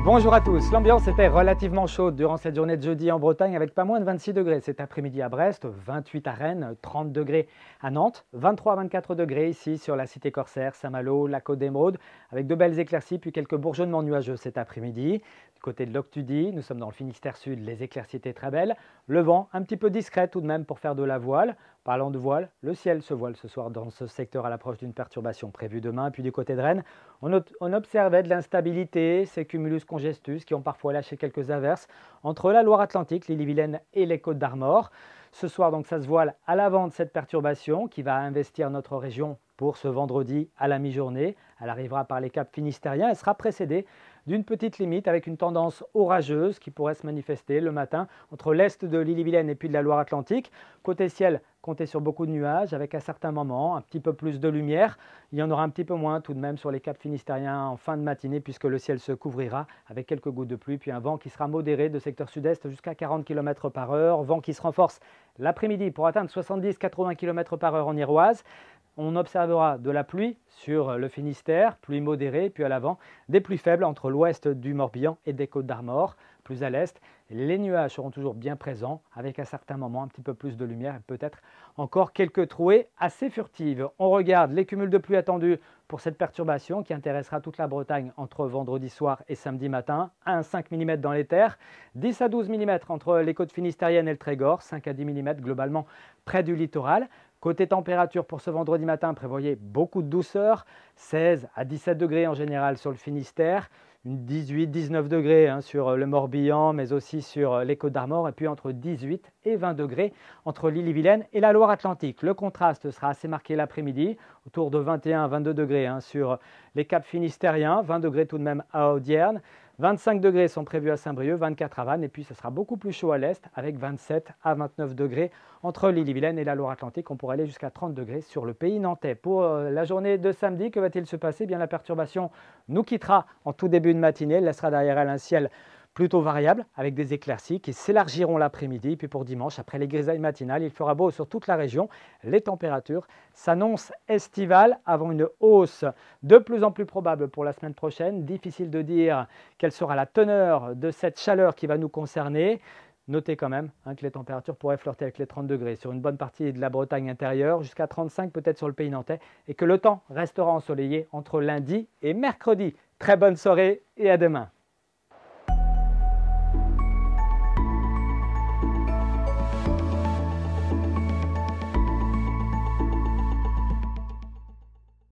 Bonjour à tous, l'ambiance était relativement chaude durant cette journée de jeudi en Bretagne avec pas moins de 26 degrés cet après-midi à Brest, 28 à Rennes, 30 degrés à Nantes, 23 à 24 degrés ici sur la cité corsaire, Saint-Malo, la Côte d'Émeraude avec de belles éclaircies puis quelques bourgeonnements nuageux cet après-midi. Du côté de l'Octudie, nous sommes dans le Finistère Sud, les éclaircies étaient très belles, le vent un petit peu discret tout de même pour faire de la voile. Parlant de voile, le ciel se voile ce soir dans ce secteur à l'approche d'une perturbation prévue demain. Puis du côté de Rennes, on observait de l'instabilité, ces cumulus congestus qui ont parfois lâché quelques averses entre la Loire-Atlantique, l'Ille-et-Vilaine et les Côtes d'Armor. Ce soir, donc, ça se voile à l'avant de cette perturbation qui va investir notre région pour ce vendredi à la mi-journée. Elle arrivera par les caps finistériens. Elle sera précédée d'une petite limite avec une tendance orageuse qui pourrait se manifester le matin entre l'est de l'Ille-et-Vilaine et puis de la Loire-Atlantique. Côté ciel, comptez sur beaucoup de nuages avec à certains moments un petit peu plus de lumière. Il y en aura un petit peu moins tout de même sur les caps finistériens en fin de matinée puisque le ciel se couvrira avec quelques gouttes de pluie puis un vent qui sera modéré de secteur sud-est jusqu'à 40 km/h. Vent qui se renforce l'après-midi pour atteindre 70-80 km/h en Iroise. On observera de la pluie sur le Finistère, pluie modérée, puis à l'avant, des pluies faibles entre l'ouest du Morbihan et des Côtes d'Armor. Plus à l'est, les nuages seront toujours bien présents, avec à certains moments un petit peu plus de lumière et peut-être encore quelques trouées assez furtives. On regarde les cumuls de pluie attendus pour cette perturbation qui intéressera toute la Bretagne entre vendredi soir et samedi matin. 1 à 5 mm dans les terres, 10 à 12 mm entre les côtes finistériennes et le Trégor, 5 à 10 mm globalement près du littoral. Côté température pour ce vendredi matin, prévoyez beaucoup de douceur, 16 à 17 degrés en général sur le Finistère, 18-19 degrés sur le Morbihan, mais aussi sur les Côtes d'Armor, et puis entre 18 et 20 degrés entre l'Ille-et-Vilaine et la Loire-Atlantique. Le contraste sera assez marqué l'après-midi, autour de 21 à 22 degrés sur les caps finistériens, 20 degrés tout de même à Audierne, 25 degrés sont prévus à Saint-Brieuc, 24 à Vannes, et puis ce sera beaucoup plus chaud à l'est avec 27 à 29 degrés entre l'Ille-et-Vilaine et la Loire-Atlantique. On pourrait aller jusqu'à 30 degrés sur le pays nantais. Pour la journée de samedi, que va-t-il se passer? Bien, la perturbation nous quittera en tout début de matinée. Elle laissera derrière elle un ciel plutôt variable avec des éclaircies qui s'élargiront l'après-midi. Puis pour dimanche, après les grisailles matinales, il fera beau sur toute la région. Les températures s'annoncent estivales avant une hausse de plus en plus probable pour la semaine prochaine. Difficile de dire quelle sera la teneur de cette chaleur qui va nous concerner. Notez quand même que les températures pourraient flirter avec les 30 degrés sur une bonne partie de la Bretagne intérieure, jusqu'à 35 peut-être sur le pays nantais, et que le temps restera ensoleillé entre lundi et mercredi. Très bonne soirée et à demain.